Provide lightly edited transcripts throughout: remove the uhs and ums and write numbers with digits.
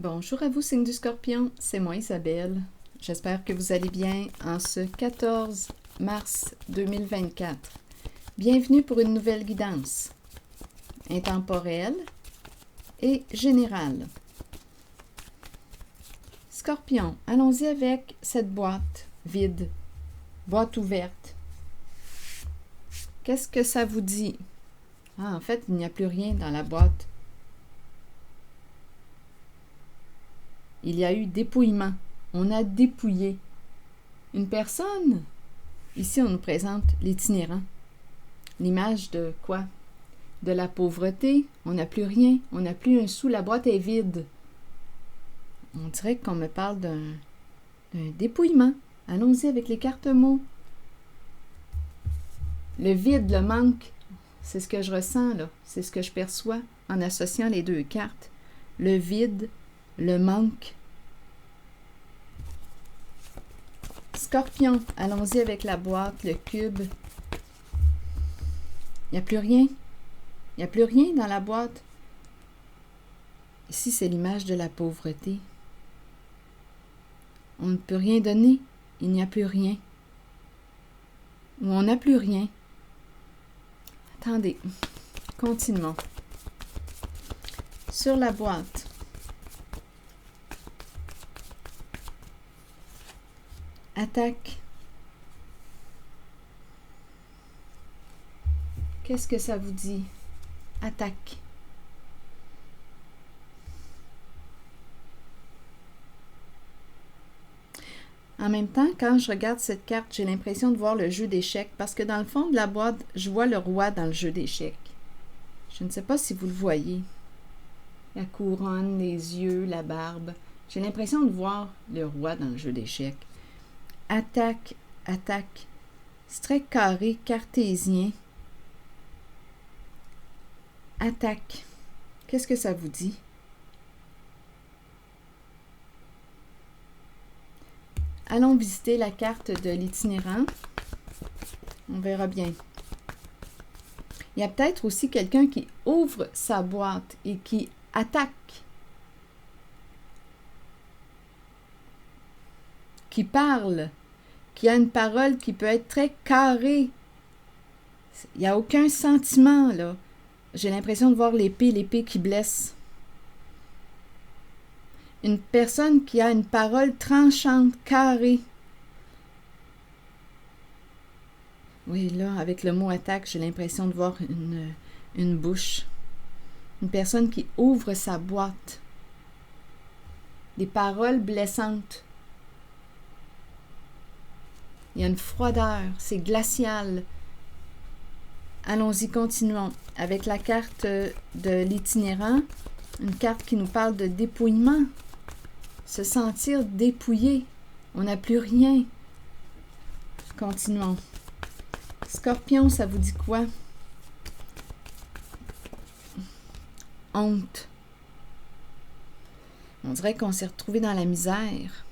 Bonjour à vous, signe du Scorpion, c'est moi Isabelle. J'espère que vous allez bien en ce 14 mars 2024. Bienvenue pour une nouvelle guidance intemporelle et générale. Scorpion, allons-y avec cette boîte vide, boîte ouverte. Qu'est-ce que ça vous dit? Ah, en fait, il n'y a plus rien dans la boîte. Il y a eu dépouillement. On a dépouillé une personne. Ici, on nous présente l'itinérant. L'image de quoi? De la pauvreté. On n'a plus rien. On n'a plus un sou. La boîte est vide. On dirait qu'on me parle d'un dépouillement. Allons-y avec les cartes mots. Le vide, le manque, c'est ce que je ressens, là. C'est ce que je perçois en associant les deux cartes. Le vide, le manque. Scorpion, allons-y avec la boîte, le cube. Il n'y a plus rien. Il n'y a plus rien dans la boîte. Ici, c'est l'image de la pauvreté. On ne peut rien donner. Il n'y a plus rien. Ou on n'a plus rien. Attendez. Continuons. Sur la boîte. Attaque. Qu'est-ce que ça vous dit? Attaque. En même temps, quand je regarde cette carte, j'ai l'impression de voir le jeu d'échecs parce que dans le fond de la boîte, je vois le roi dans le jeu d'échecs. Je ne sais pas si vous le voyez. La couronne, les yeux, la barbe. J'ai l'impression de voir le roi dans le jeu d'échecs. Attaque, attaque. C'est très carré, cartésien. Attaque. Qu'est-ce que ça vous dit? Allons visiter la carte de l'itinérant. On verra bien. Il y a peut-être aussi quelqu'un qui ouvre sa boîte et qui attaque. Qui parle. Qui a une parole qui peut être très carrée. Il n'y a aucun sentiment, là. J'ai l'impression de voir l'épée qui blesse. Une personne qui a une parole tranchante, carrée. Oui, là, avec le mot attaque, j'ai l'impression de voir une bouche. Une personne qui ouvre sa boîte. Des paroles blessantes. Il y a une froideur, c'est glacial. Allons-y, continuons. Avec la carte de l'itinérant, une carte qui nous parle de dépouillement. Se sentir dépouillé. On n'a plus rien. Continuons. Scorpion, ça vous dit quoi? Honte. On dirait qu'on s'est retrouvé dans la misère.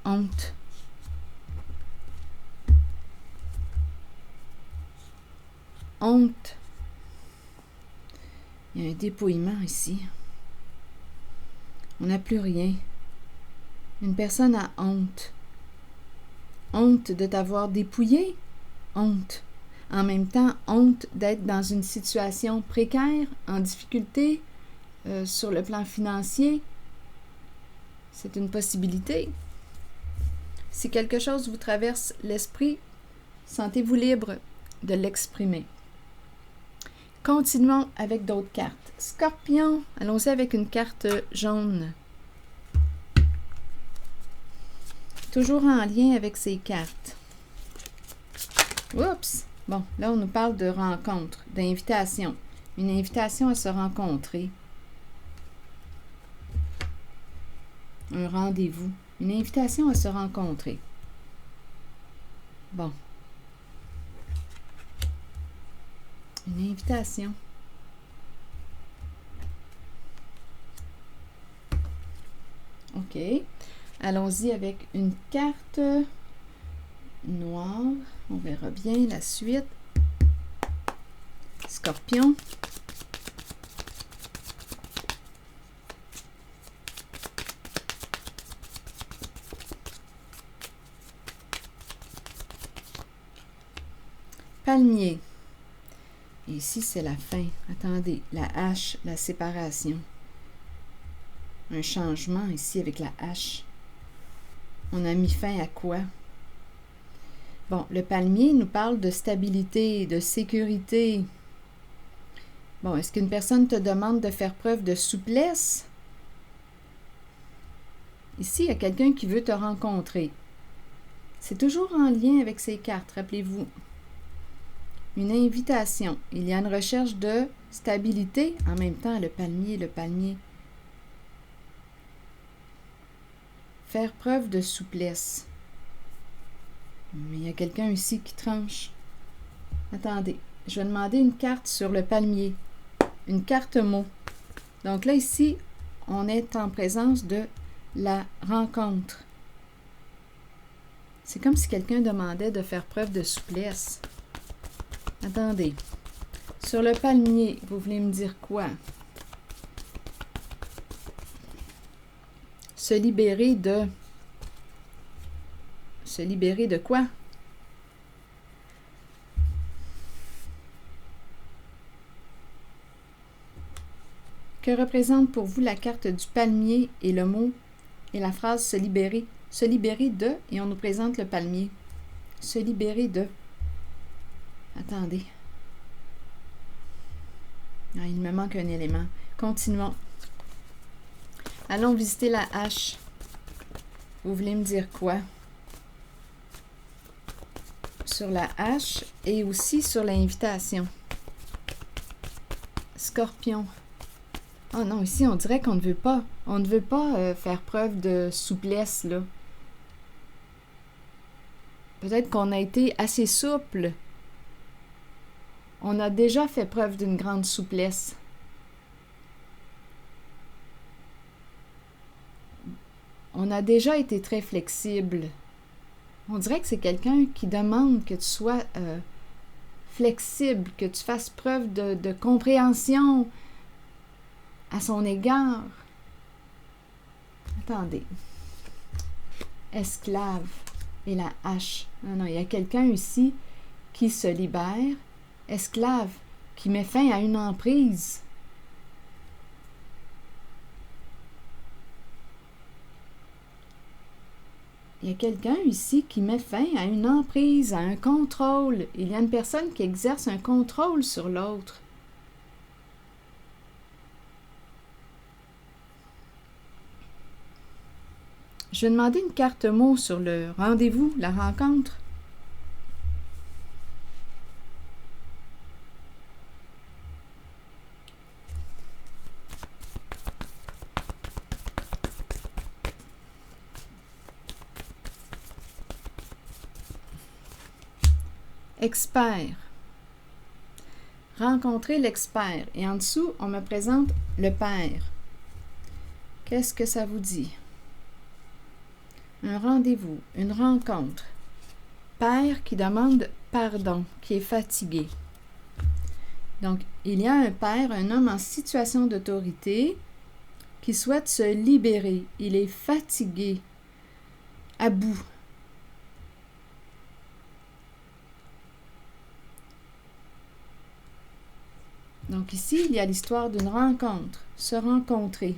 Honte. Honte. Il y a un dépouillement ici. On n'a plus rien. Une personne a honte. Honte de t'avoir dépouillé. Honte. En même temps, honte d'être dans une situation précaire, en difficulté, sur le plan financier. C'est une possibilité. Si quelque chose vous traverse l'esprit, sentez-vous libre de l'exprimer. Continuons avec d'autres cartes. Scorpion, allons-y avec une carte jaune. Toujours en lien avec ces cartes. Oups! Bon, là, on nous parle de rencontre, d'invitation. Une invitation à se rencontrer. Un rendez-vous. Une invitation à se rencontrer. Bon. Une invitation. OK. Allons-y avec une carte noire. On verra bien la suite. Scorpion. palmier. Et ici, c'est la fin. Attendez, la hache, la séparation. Un changement ici avec la hache. On a mis fin à quoi? Bon, le palmier nous parle de stabilité, de sécurité. Bon, est-ce qu'une personne te demande de faire preuve de souplesse? Ici, il y a quelqu'un qui veut te rencontrer. C'est toujours en lien avec ces cartes, rappelez-vous. Une invitation. Il y a une recherche de stabilité. En même temps, le palmier. Faire preuve de souplesse. Mais il y a quelqu'un ici qui tranche. Attendez, je vais demander une carte sur le palmier. Une carte mot. Donc là, ici, on est en présence de la rencontre. C'est comme si quelqu'un demandait de faire preuve de souplesse. Attendez. Sur le palmier, vous voulez me dire quoi? Se libérer de... Se libérer de quoi? Que représente pour vous la carte du palmier et le mot et la phrase se libérer? Se libérer de, et on nous présente le palmier. Se libérer de. Attendez. Ah, il me manque un élément. Continuons. Allons visiter la hache. Vous voulez me dire quoi? Sur la hache et aussi sur l'invitation. Scorpion. Oh non, ici, on dirait qu'on ne veut pas. On ne veut pas faire preuve de souplesse, là. Peut-être qu'on a été assez souple. On a déjà fait preuve d'une grande souplesse. On a déjà été très flexible. On dirait que c'est quelqu'un qui demande que tu sois flexible, que tu fasses preuve de compréhension à son égard. Attendez. Esclave et la hache. Non, il y a quelqu'un ici qui se libère. Esclave, qui met fin à une emprise. Il y a quelqu'un ici qui met fin à une emprise, à un contrôle. Il y a une personne qui exerce un contrôle sur l'autre. Je vais demander une carte mot sur le rendez-vous, la rencontre. Expert. Rencontrer l'expert. Et en dessous, on me présente le père. Qu'est-ce que ça vous dit? Un rendez-vous, une rencontre. Père qui demande pardon, qui est fatigué. Donc, il y a un père, un homme en situation d'autorité qui souhaite se libérer. Il est fatigué, à bout. Donc ici, il y a l'histoire d'une rencontre, se rencontrer.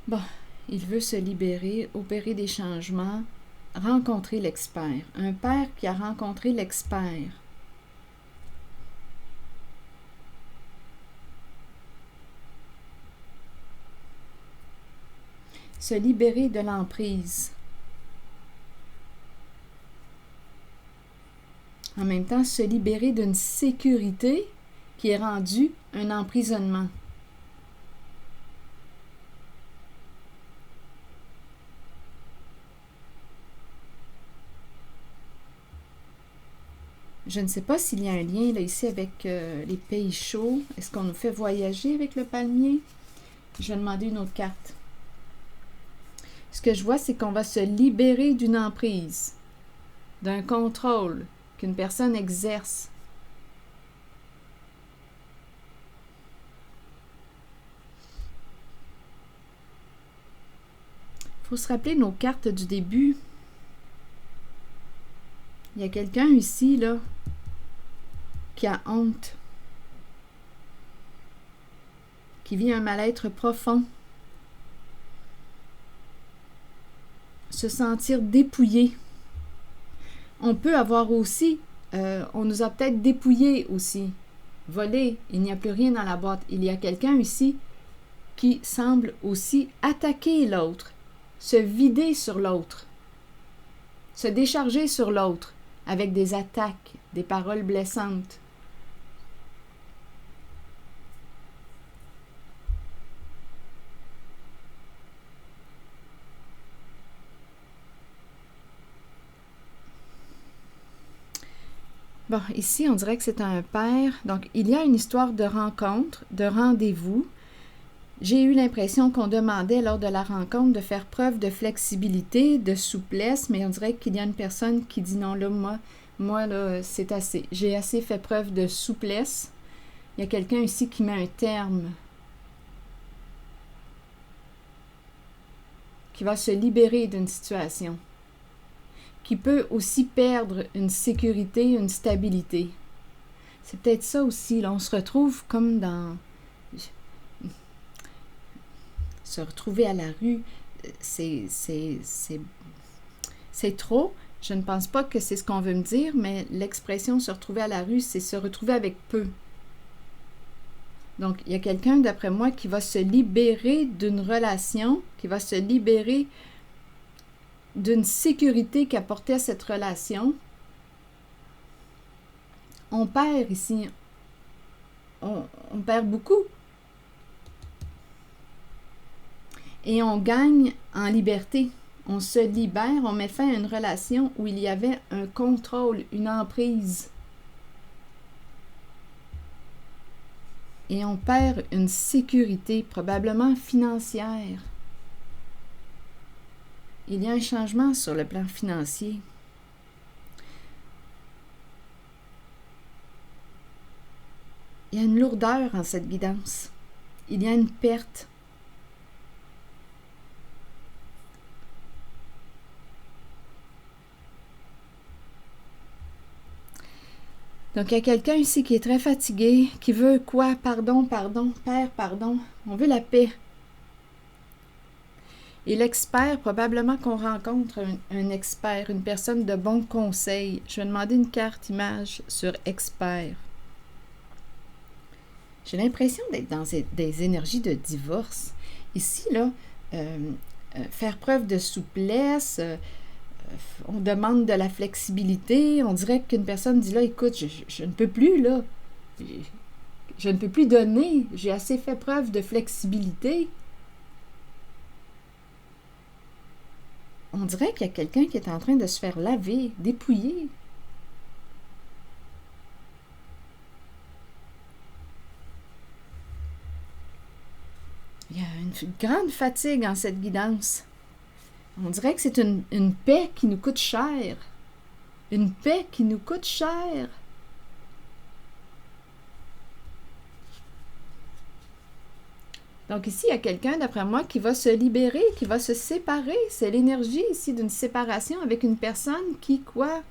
Bon, il veut se libérer, opérer des changements, rencontrer l'expert. Un père qui a rencontré l'expert. Se libérer de l'emprise. En même temps, se libérer d'une sécurité qui est rendue un emprisonnement. Je ne sais pas s'il y a un lien là, ici avec les pays chauds. Est-ce qu'on nous fait voyager avec le palmier? Je vais demander une autre carte. Ce que je vois, c'est qu'on va se libérer d'une emprise, d'un contrôle qu'une personne exerce. faut se rappeler nos cartes du début. Il y a quelqu'un ici, là, qui a honte, qui vit un mal-être profond, se sentir dépouillé. On peut avoir aussi, on nous a peut-être dépouillé aussi, volé, il n'y a plus rien dans la boîte. Il y a quelqu'un ici qui semble aussi attaquer l'autre, se vider sur l'autre, se décharger sur l'autre avec des attaques, des paroles blessantes. Bon, ici, on dirait que c'est un père. Donc, il y a une histoire de rencontre, de rendez-vous. J'ai eu l'impression qu'on demandait lors de la rencontre de faire preuve de flexibilité, de souplesse, mais on dirait qu'il y a une personne qui dit non, là, moi là, c'est assez. J'ai assez fait preuve de souplesse. Il y a quelqu'un ici qui met un terme, qui va se libérer d'une situation, qui peut aussi perdre une sécurité, une stabilité. C'est peut-être ça aussi, là, on se retrouve comme dans... Se retrouver à la rue, c'est trop. Je ne pense pas que c'est ce qu'on veut me dire, mais l'expression se retrouver à la rue, c'est se retrouver avec peu. Donc, il y a quelqu'un, d'après moi, qui va se libérer d'une relation, qui va se libérer d'une sécurité qu'apportait cette relation. On perd ici. On perd beaucoup. Et on gagne en liberté. On se libère, on met fin à une relation où il y avait un contrôle, une emprise. Et on perd une sécurité, probablement financière. Il y a un changement sur le plan financier. Il y a une lourdeur en cette guidance. Il y a une perte. Donc, il y a quelqu'un ici qui est très fatigué, qui veut quoi? Pardon, père, pardon. On veut la paix. Et l'expert, probablement qu'on rencontre un expert, une personne de bon conseil. Je vais demander une carte image sur expert. J'ai l'impression d'être dans des énergies de divorce. Ici, là, faire preuve de souplesse, on demande de la flexibilité, on dirait qu'une personne dit là, écoute, je ne peux plus, là, je ne peux plus donner, j'ai assez fait preuve de flexibilité. On dirait qu'il y a quelqu'un qui est en train de se faire laver, dépouiller. Il y a une grande fatigue en cette guidance. On dirait que c'est une paix qui nous coûte cher. Une paix qui nous coûte cher. Donc ici, il y a quelqu'un, d'après moi, qui va se libérer, qui va se séparer. C'est l'énergie ici d'une séparation avec une personne qui, quoi?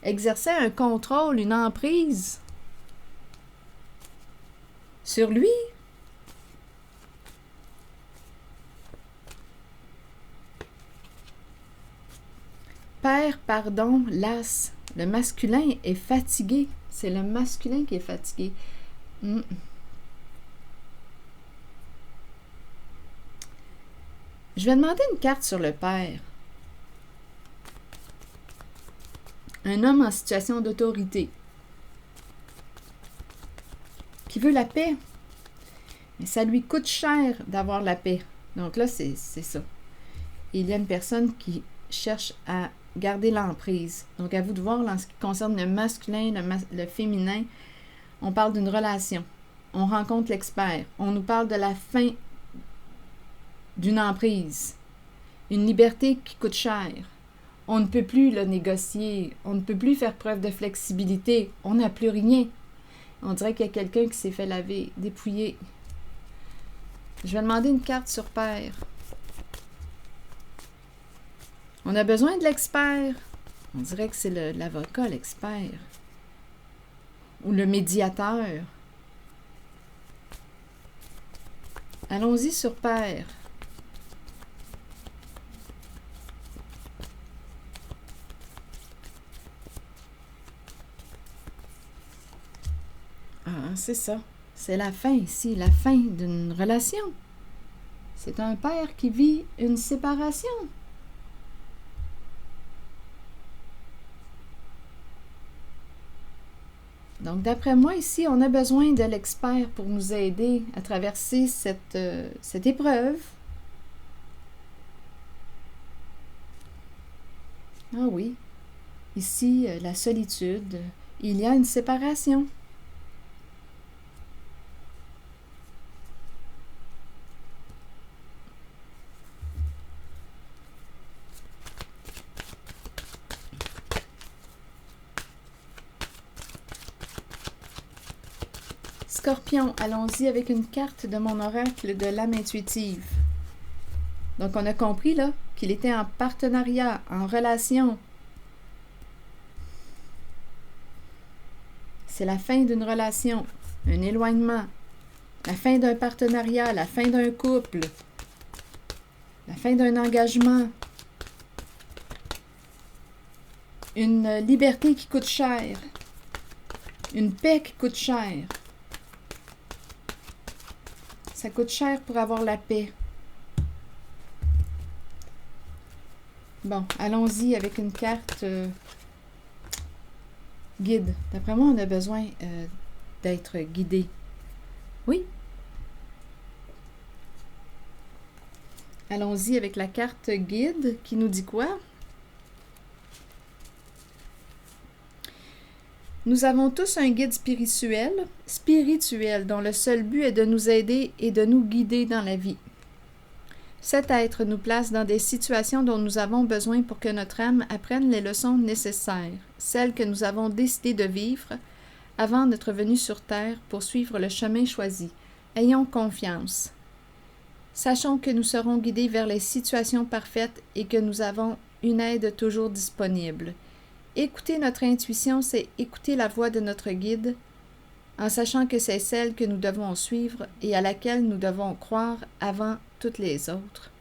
Exerçait un contrôle, une emprise sur lui. Père, pardon, las. Le masculin est fatigué. C'est le masculin qui est fatigué. Je vais demander une carte sur le père. Un homme en situation d'autorité. Qui veut la paix. Mais ça lui coûte cher d'avoir la paix. Donc là, c'est ça. Il y a une personne qui cherche à garder l'emprise. Donc, à vous de voir, en ce qui concerne le masculin, le féminin, on parle d'une relation. On rencontre l'expert. On nous parle de la fin d'une emprise. Une liberté qui coûte cher. On ne peut plus le négocier. On ne peut plus faire preuve de flexibilité. On n'a plus rien. On dirait qu'il y a quelqu'un qui s'est fait laver, dépouiller. Je vais demander une carte sur père. On a besoin de l'expert. On dirait que c'est l'avocat, l'expert. Ou le médiateur. Allons-y sur Père. Ah, c'est ça. C'est la fin ici, la fin d'une relation. C'est un père qui vit une séparation. Donc, d'après moi, ici, on a besoin de l'expert pour nous aider à traverser cette épreuve. Ah oui, ici, la solitude, il y a une séparation. Scorpion, allons-y avec une carte de mon oracle de l'âme intuitive. Donc, on a compris, là, qu'il était en partenariat, en relation. C'est la fin d'une relation, un éloignement, la fin d'un partenariat, la fin d'un couple, la fin d'un engagement, une liberté qui coûte cher, une paix qui coûte cher. Ça coûte cher pour avoir la paix. Bon, allons-y avec une carte guide. D'après moi, on a besoin d'être guidé. Oui. Allons-y avec la carte guide qui nous dit quoi? Nous avons tous un guide spirituel dont le seul but est de nous aider et de nous guider dans la vie. Cet être nous place dans des situations dont nous avons besoin pour que notre âme apprenne les leçons nécessaires, celles que nous avons décidé de vivre avant notre venue sur Terre pour suivre le chemin choisi. Ayons confiance. Sachons que nous serons guidés vers les situations parfaites et que nous avons une aide toujours disponible. Écouter notre intuition, c'est écouter la voix de notre guide, en sachant que c'est celle que nous devons suivre et à laquelle nous devons croire avant toutes les autres.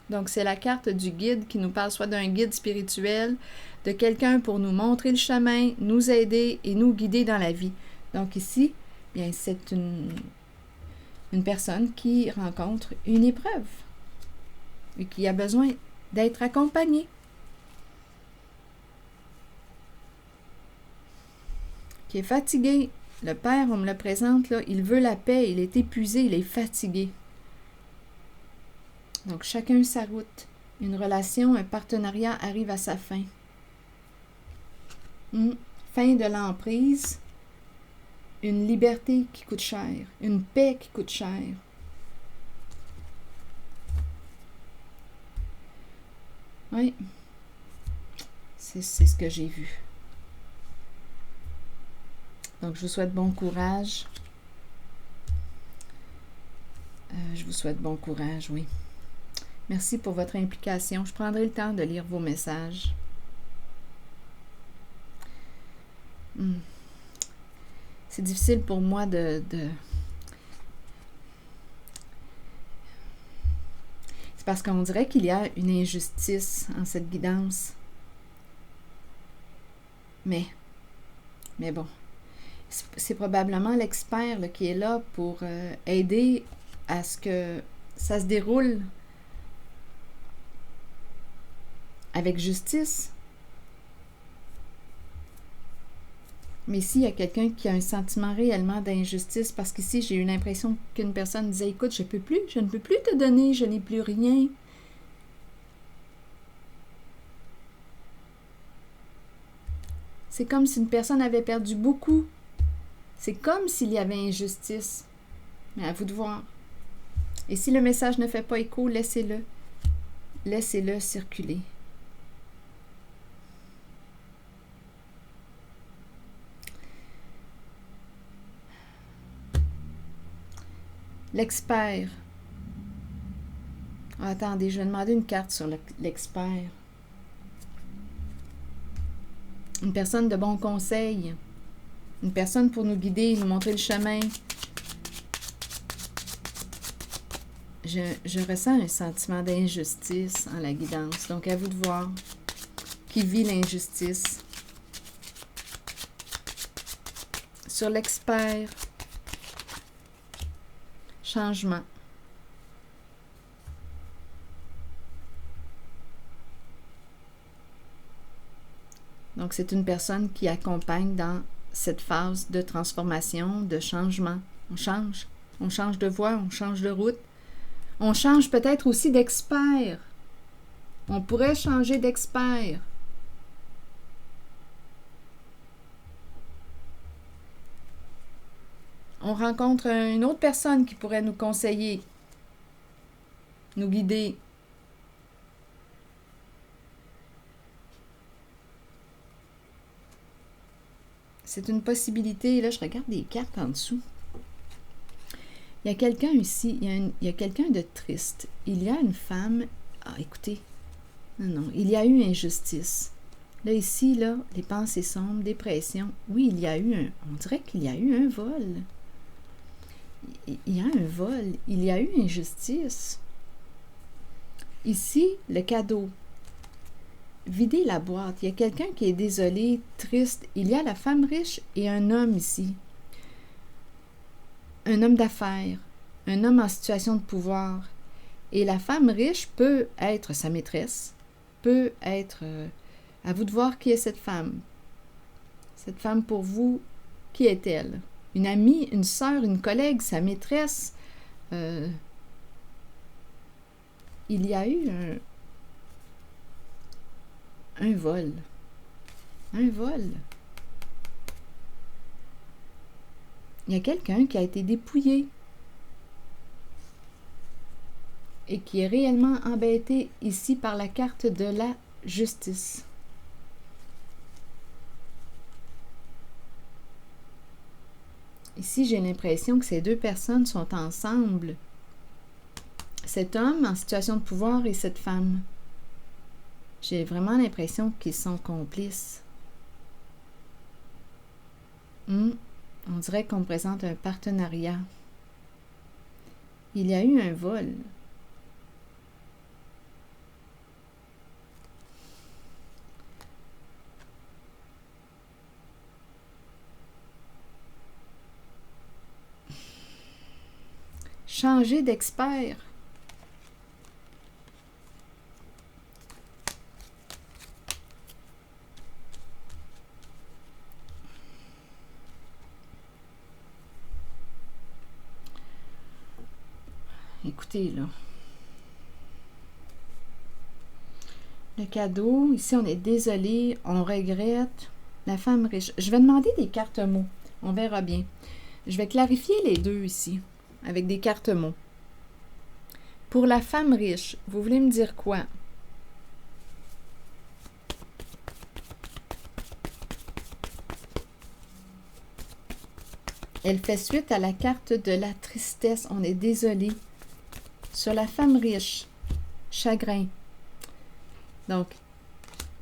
Donc, c'est la carte du guide qui nous parle soit d'un guide spirituel, de quelqu'un pour nous montrer le chemin, nous aider et nous guider dans la vie. Donc ici, bien, c'est une personne qui rencontre une épreuve et qui a besoin d'être accompagnée. Qui est fatigué. Le père, on me le présente, là, il veut la paix, il est épuisé, il est fatigué. Donc, chacun sa route. Une relation, un partenariat arrive à sa fin. Fin de l'emprise. Une liberté qui coûte cher. Une paix qui coûte cher. Oui. C'est ce que j'ai vu. Donc, je vous souhaite bon courage. Je vous souhaite bon courage, oui. Merci pour votre implication. Je prendrai le temps de lire vos messages. C'est difficile pour moi C'est parce qu'on dirait qu'il y a une injustice en cette guidance. Mais bon. C'est probablement l'expert là, qui est là pour aider à ce que ça se déroule avec justice. Mais ici, il y a quelqu'un qui a un sentiment réellement d'injustice parce qu'ici, j'ai eu l'impression qu'une personne disait « Écoute, je ne peux plus te donner, je n'ai plus rien. » C'est comme si une personne avait perdu beaucoup. C'est comme s'il y avait injustice. Mais à vous de voir. Et si le message ne fait pas écho, laissez-le. Laissez-le circuler. L'expert. Ah, attendez, je vais demander une carte sur l'expert. Une personne de bons conseils. Une personne pour nous guider, nous montrer le chemin. Je ressens un sentiment d'injustice en la guidance. Donc, à vous de voir qui vit l'injustice. Sur l'expert, changement. Donc, c'est une personne qui accompagne dans cette phase de transformation, de changement. On change de voie, on change de route. On change peut-être aussi d'expert. On pourrait changer d'expert. On rencontre une autre personne qui pourrait nous conseiller, nous guider. C'est une possibilité. Là, je regarde les cartes en dessous. Il y a quelqu'un ici, il y a quelqu'un de triste. Il y a une femme... Ah, écoutez. Non, il y a eu injustice. Là, ici, là, les pensées sombres, dépression. Oui, il y a eu on dirait qu'il y a eu un vol. Il y a un vol. Il y a eu injustice. Ici, le cadeau. Videz la boîte. Il y a quelqu'un qui est désolé, triste. Il y a la femme riche et un homme ici. Un homme d'affaires. Un homme en situation de pouvoir. Et la femme riche peut être sa maîtresse, peut être... à vous de voir qui est cette femme. Cette femme pour vous, qui est-elle? Une amie, une sœur, une collègue, sa maîtresse. Il y a eu un vol. Un vol. Il y a quelqu'un qui a été dépouillé et qui est réellement embêté ici par la carte de la justice. Ici, j'ai l'impression que ces deux personnes sont ensemble. Cet homme en situation de pouvoir et cette femme. J'ai vraiment l'impression qu'ils sont complices. On dirait qu'on présente un partenariat. Il y a eu un vol. Changer d'expert. Écoutez, là. Le cadeau, ici, on est désolé, on regrette. La femme riche. Je vais demander des cartes mots. On verra bien. Je vais clarifier les deux ici, avec des cartes mots. Pour la femme riche, vous voulez me dire quoi? Elle fait suite à la carte de la tristesse. On est désolé. Sur la femme riche, chagrin. Donc,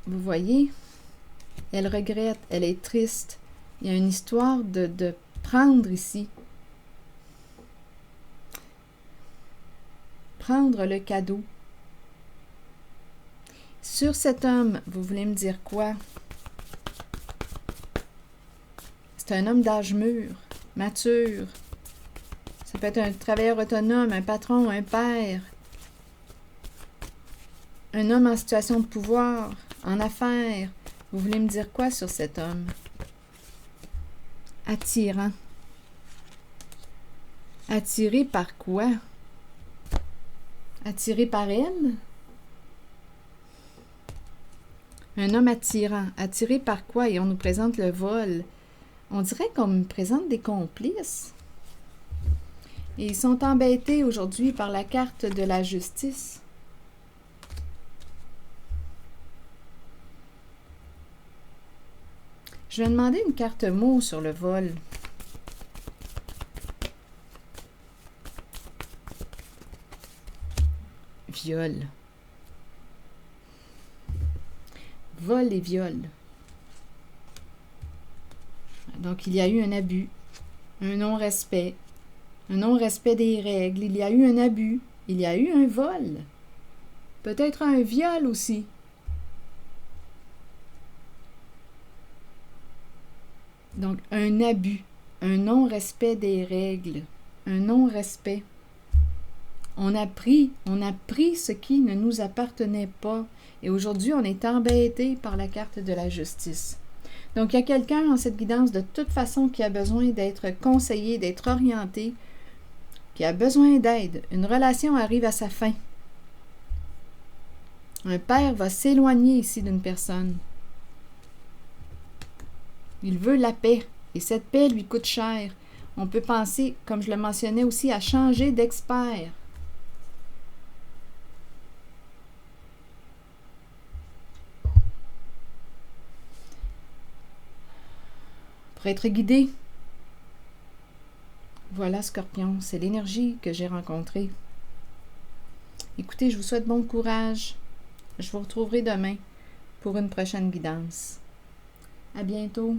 vous voyez, elle regrette, elle est triste. Il y a une histoire de prendre ici. Prendre le cadeau. Sur cet homme, vous voulez me dire quoi? C'est un homme d'âge mûr, mature. Ça peut être un travailleur autonome, un patron, un père. Un homme en situation de pouvoir, en affaires. Vous voulez me dire quoi sur cet homme? Attirant. Attiré par quoi? Attiré par elle? Un homme attirant. Attiré par quoi? Et on nous présente le vol. On dirait qu'on me présente des complices. Et ils sont embêtés aujourd'hui par la carte de la justice. Je vais demander une carte mot sur le vol. Viol. Vol et viol. Donc, il y a eu un abus, un non-respect des règles, il y a eu un abus, il y a eu un vol, peut-être un viol aussi. Donc, un abus, un non-respect des règles, un non-respect. On a pris ce qui ne nous appartenait pas. Et aujourd'hui, on est embêté par la carte de la justice. Donc, il y a quelqu'un en cette guidance de toute façon qui a besoin d'être conseillé, d'être orienté, qui a besoin d'aide. Une relation arrive à sa fin. Un père va s'éloigner ici d'une personne. Il veut la paix. Et cette paix lui coûte cher. On peut penser, comme je le mentionnais aussi, à changer d'expert. Pour être guidé. Voilà, Scorpion, c'est l'énergie que j'ai rencontrée. Écoutez, je vous souhaite bon courage. Je vous retrouverai demain pour une prochaine guidance. À bientôt.